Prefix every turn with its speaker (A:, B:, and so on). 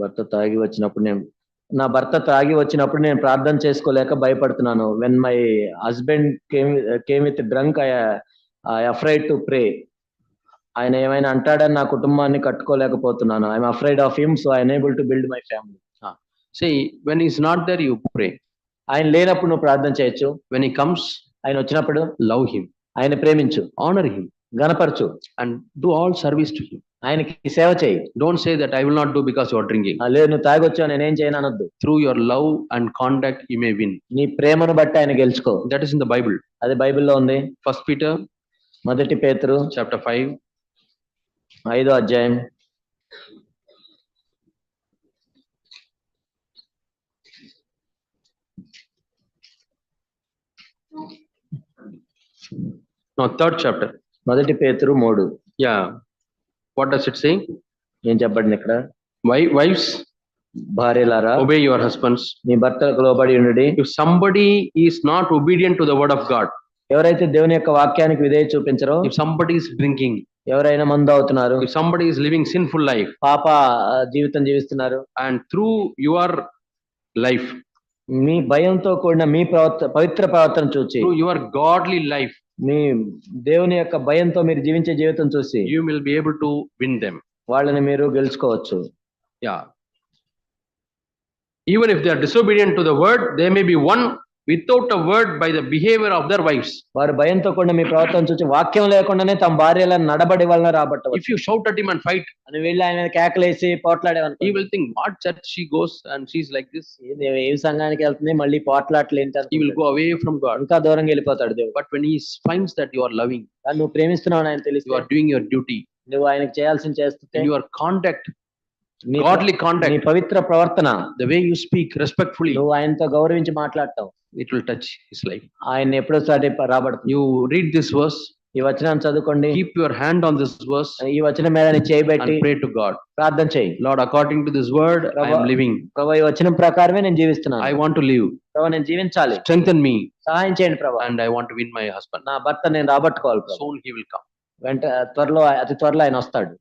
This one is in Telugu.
A: భర్త తాగి వచ్చినప్పుడు నేను నా భర్త తాగి వచ్చినప్పుడు నేను ప్రార్థన చేసుకోలేక భయపడుతున్నాను. When my husband came with drunk, I afraid to pray. ఆయన ఏమైనా అంటాడని నా కుటుంబాన్ని కట్టుకోలేకపోతున్నాను. I'm afraid of him, so I unable to build my family.
B: See, when he's not there, you pray.
A: ఆయన లేనప్పుడు నువ్వు ప్రార్థన చేయొచ్చు.
B: When he comes,
A: ఆయన వచ్చినప్పుడు
B: love him,
A: ఆయన ప్రేమించు,
B: honor him,
A: గణపరచు,
B: and do all service to him.
A: ఆయనకి సేవ చేయి.
B: Don't say that I will not do because you are drinking.
A: లేదు నువ్వు తాగొచ్చావు నేనేం చేయను అనొద్దు.
B: Through your love and conduct, you may win.
A: నీ ప్రేమను బట్టి ఆయన గెలుచుకో.
B: That is in the Bible.
A: అది బైబిల్లో ఉంది.
B: 1 Peter,
A: మొదటి పేతురు
B: chapter 5.
A: 5వ అధ్యాయం.
B: No, 3rd chapter.
A: మొదటి పేతురు 3.
B: Yeah. What does it say?
A: ఏం చెప్పండి ఇక్కడ?
B: Wives,
A: భార్యలారా
B: obey your husbands.
A: మీ భర్తలకు లోబడి ఉండుడి.
B: If somebody is not obedient to the word of God,
A: ఎవరైతే దేవుని యొక్క వాక్యానికి విధేయత చూపించరో,
B: if somebody is drinking,
A: ఎవరైనా మందు అవుతున్నారు,
B: if somebody is living sinful life,
A: పాప జీవితం జీవిస్తున్నారు,
B: and through your life,
A: మీ భయంతో కూడిన మీ పవిత్ర ప్రవర్తన చూసి,
B: through your godly life,
A: మీ దేవుని యొక్క భయంతో మీరు జీవించే జీవితం చూసి,
B: you will be able to win them.
A: వాళ్ళని మీరు గెలుచుకోవచ్చు.
B: Yeah. Even if they are disobedient to the word, they may be won without a word by the behavior of their wives.
A: వారు భయంతో కూడిన మీ ప్రవర్తన చూసి వాక్యం లేకుండానే తమ భార్యలను నడబడి వలన రాబట్టవచ్చు.
B: If you shout at him and fight,
A: అని వెళ్ళి ఆయన మీద కేకలేసి పోట్లాడేవనుకో,
B: he will think, what church she goes and she's like this.
A: ఏ సంఘానికి వెళ్తుంది మళ్ళీ పోట్లాట్లు ఏంటి,
B: He will go away from God.
A: ఇంకా దూరంగా వెళ్ళిపోతాడు దేవుడు.
B: But when he finds that you are loving,
A: నువ్వు ప్రేమిస్తున్నావు ఆయన తెలిసి,
B: you are doing your duty,
A: నువ్వు ఆయనకు చేయాల్సింది చేస్తుంటే,
B: and your conduct, godly
A: నీ
B: conduct,
A: పవిత్ర ప్రవర్తన,
B: the way you speak respectfully,
A: నువ్వు ఆయనతో గౌరవించి మాట్లాడతావు,
B: it will touch his life.
A: ఆయన ఎప్పుడోసారి రాబడుతుంది.
B: You read this verse,
A: ఈ వచనాన్ని చదువుకోండి,
B: keep your hand on this verse,
A: ఈ వచనం మీద నీ చేయబెట్టి
B: and pray to God.
A: ప్రార్థన చేయి.
B: Lord, according to this word, I am living.
A: ప్రభు, ఈ వచనం ప్రకారమే నేను జీవిస్తున్నాను.
B: I want to live.
A: ప్రభు, నేను జీవించాలి.
B: Strengthen me.
A: సహాయం చేయండి ప్రభు.
B: And I want to win my husband.
A: నా భర్త నేను రాబట్టుకోవాలి ప్రభు.
B: Soon he will come.
A: అతి త్వరలో ఆయన వస్తాడు.